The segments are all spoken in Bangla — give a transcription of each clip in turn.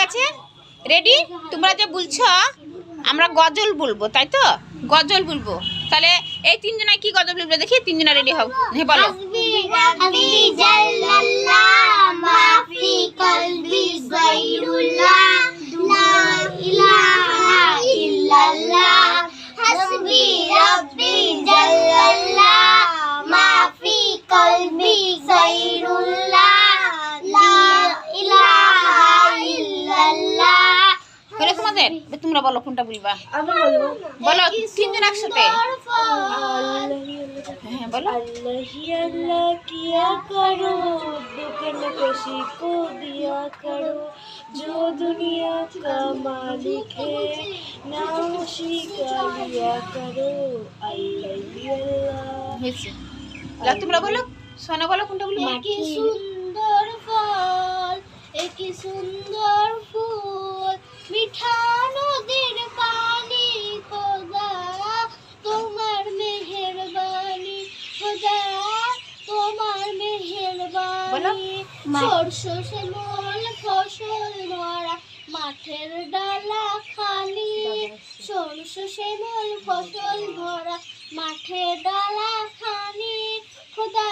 আছে, রেডি? তোমরা যে বলছো আমরা গজল বলবো, তাই তো? গজল বলবো, তাহলে এই তিনজনায় কি গজল বলবো দেখি। তিনজনা রেডি হও, হ্যাঁ বলো। হলো তোমাদের? তোমরা বলো কোনটা বলবা, বলো তিনজন একসাথে। হ্যাঁ বলো। अल्लाह अल्लाह किया करो, दुकान कशी को दिया करो, जो दुनिया का मालिक है नाम उसी का लिया करो। अल्लाह হয়েছে। তোমরা বলো, সোনা বলো কোনটা বলবা। কি সুন্দর ফল, কি সুন্দর ফুল, মিঠা নদীর পানি, খোদা তোমার মেহেরবানি, খোদা তোমার মেহেরবানি। সরষ শ্যামল ফসল ভরা মাঠের ডালা খালি, সরষ শ্যামল ফসল ভরা মাঠের ডালা খানি, খোদা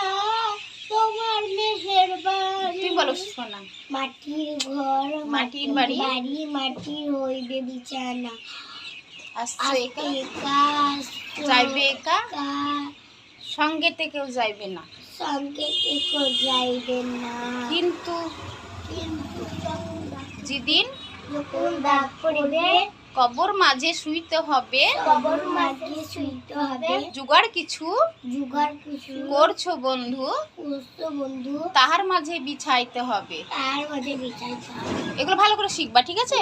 তোমার মেহেরবানি। তুমি বলো সোনা। মাটির ঘর মাটির বাড়ি, মাটির হইবে বিছানা, আসছে একা কাজ যাইবে একা, সঙ্গেতে কেউ যাইবে না, সঙ্গে কেউ যাইবে না। কিন্তু যেদিন যখন ডাক পড়বে কবর মাঝে শুইতে হবে, কবর মাঝে শুইতে হবে, জুগাড় কিছু করছো বন্ধু, বন্ধু তাহার মাঝে বিছাইতে হবে। তার মাঝে বিছাইতে হবে। এগুলো ভালো করে শিখবা, ঠিক আছে?